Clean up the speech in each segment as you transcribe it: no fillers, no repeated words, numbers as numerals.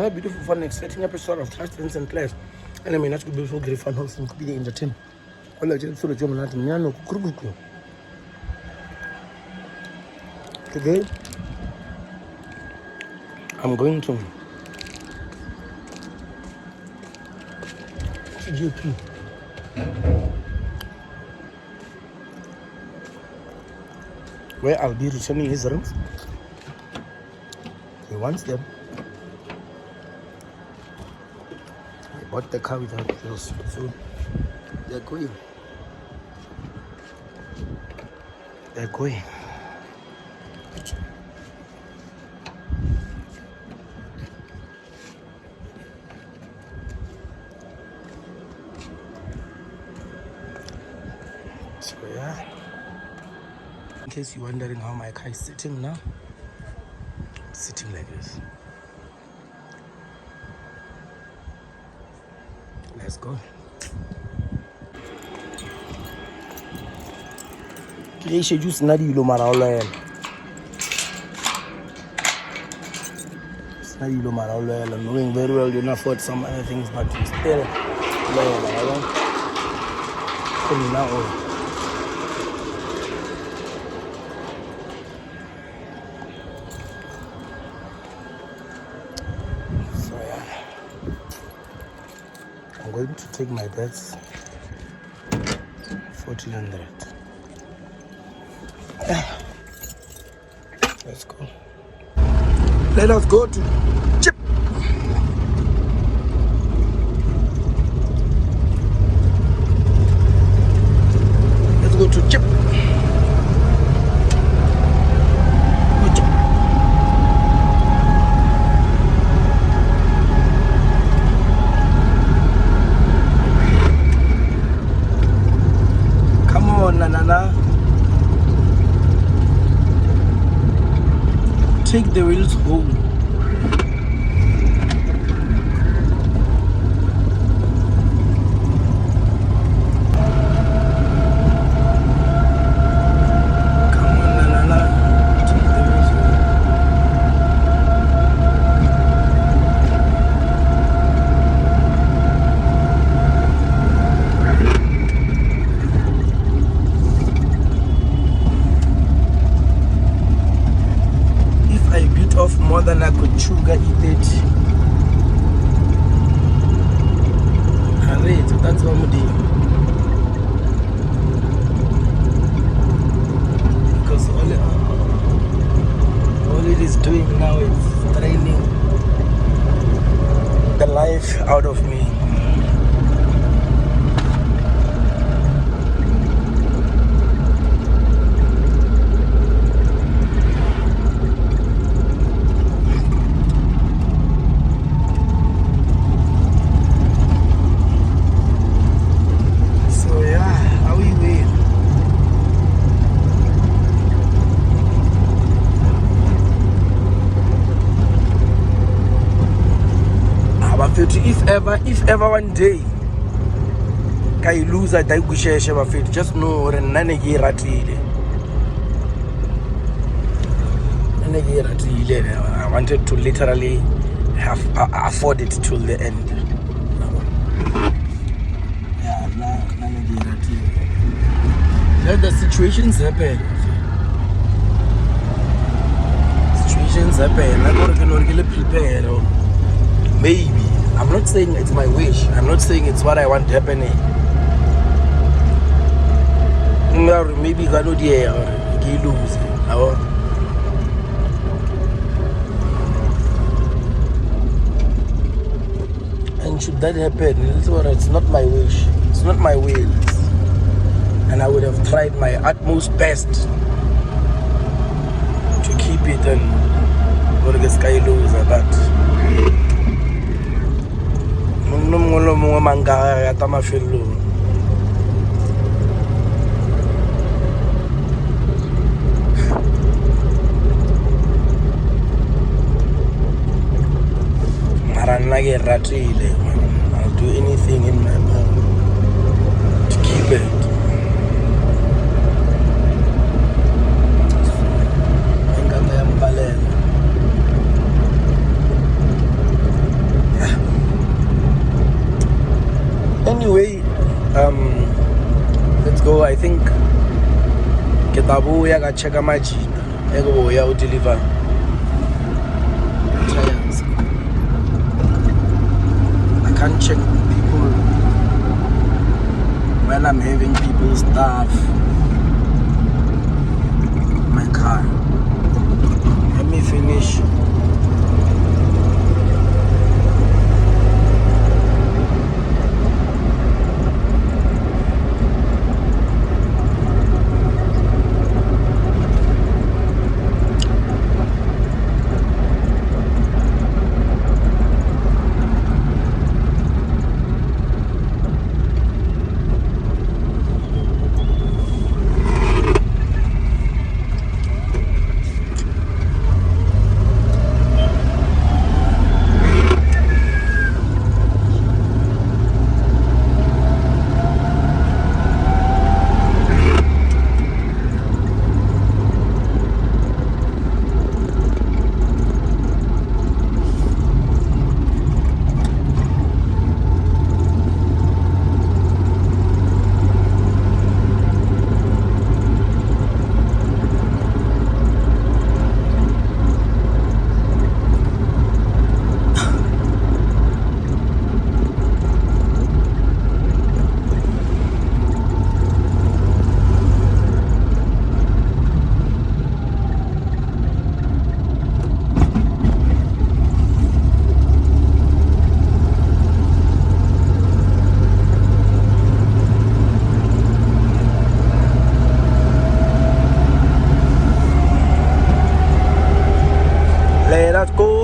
Another beautiful, fun, exciting episode of Trust and Clash. And I mean, that's good, beautiful, great fun, wholesome, could be the entertainment. All I just saw the German Latin, Yano, Kukuruku. Today, I'm going to GP. Where I'll be returning his rings. He wants them. He bought the car without wheels, so they're going. They're going. So yeah. In case you're wondering how my car is sitting now, it's sitting like this. Let's go. Today she just not you mara loyal. It's not you mara loyal. I'm knowing very well you can afford some other things, but you still loyal. Now. I'm going to take my bets 1400. Let's go. Let us go to Chip. Let's go to Chip. Nana, take the wheels home. Come on, Nana, take the wheels home. Off more than I could sugar E30. Alright, so that's what I'm doing. Because all it is doing now is draining the life out of me. If ever one day I lose a Kushela, just know I wanted to literally afford it till the end. Let the situations happen. I'm prepare. Maybe. I'm not saying it's my wish. I'm not saying it's what I want happening. Maybe you can lose. And should that happen, it's not my wish. It's not my will. And I would have tried my utmost best to keep it and go to the sky loser, but I'll do anything in my power to keep it. go. I think Ketabu yaga check my G. Ego ya deliver tires. I can't check people when I'm having people's stuff in my car. Let me finish. Let us go.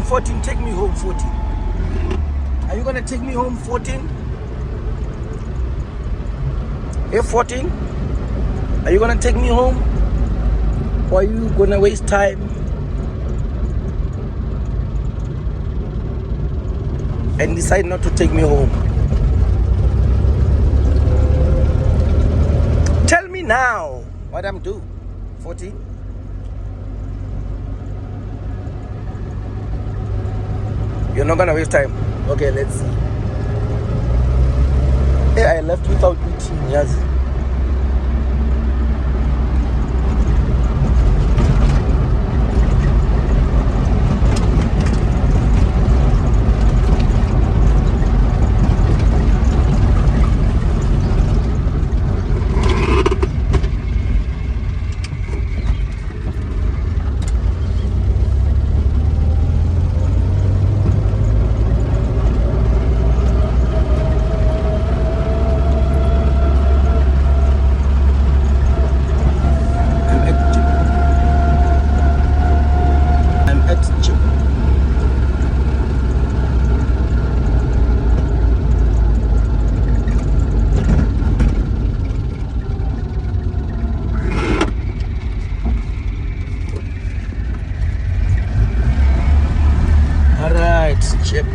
14, take me home, 14. Are you gonna take me home, 14? Hey, 14? Are you gonna take me home? Or are you gonna waste time and decide not to take me home? Tell me now what I'm doing. 14. You're not gonna waste time. Okay, let's see. Hey, I left without eating. Yes. Chip.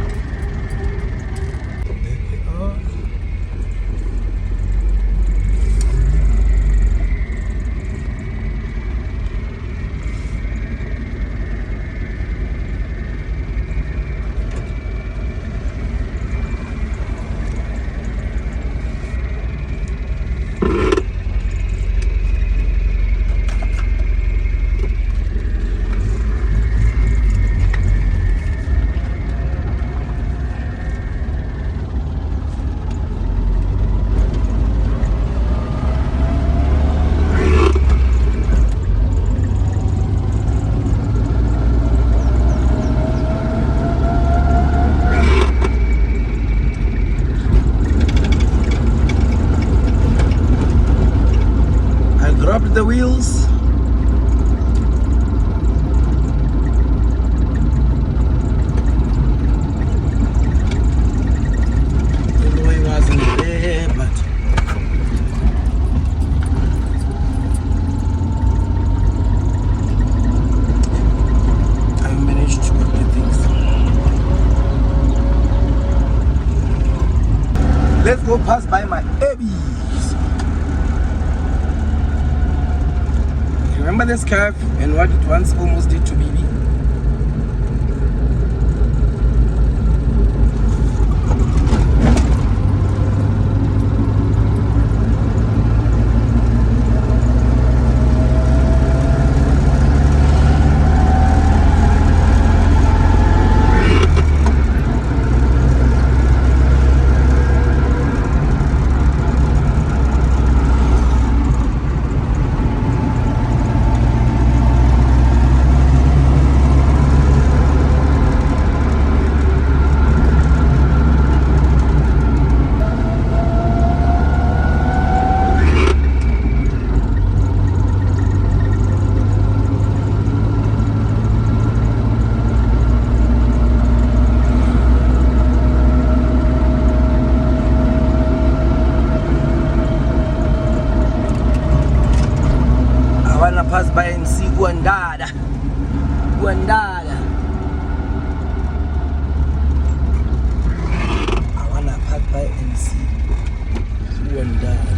The wheels. The way wasn't there, but I managed to do things. Let's go pass by my Abby. Remember this curve and what it once almost did to Bibi? Guandada. Guandada. I wanna pass by and see Guandada.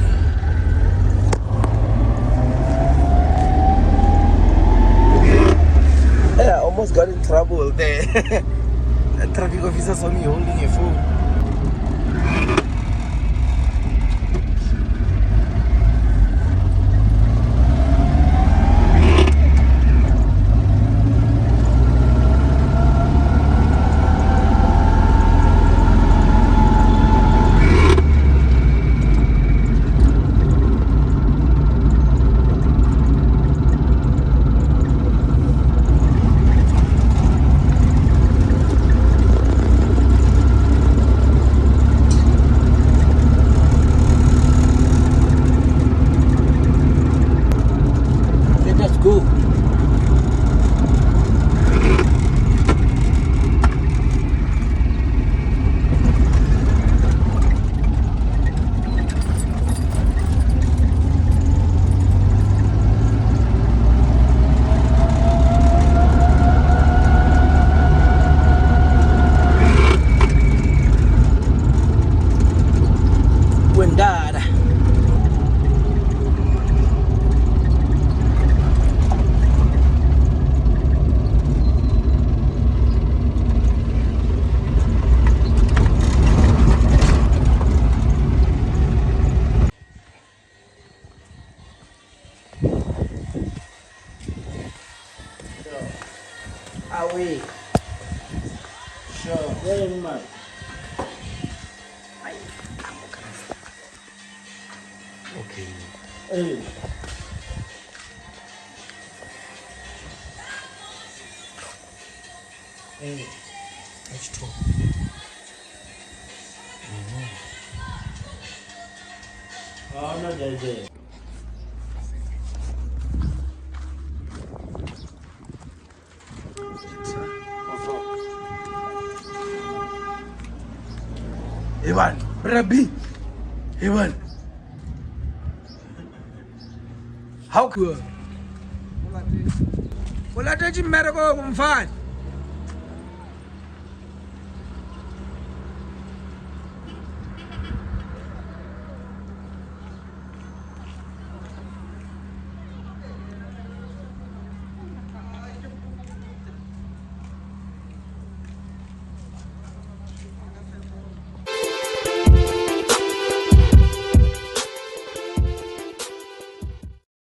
Yeah, I almost got in trouble there. The traffic officer saw me holding a phone. Away. Sure. Very much. Okay. Hey. Hey. That's true. Oh, no, there's it. Evan, Rabbi, Evan. How good? Well, I did you medical fine.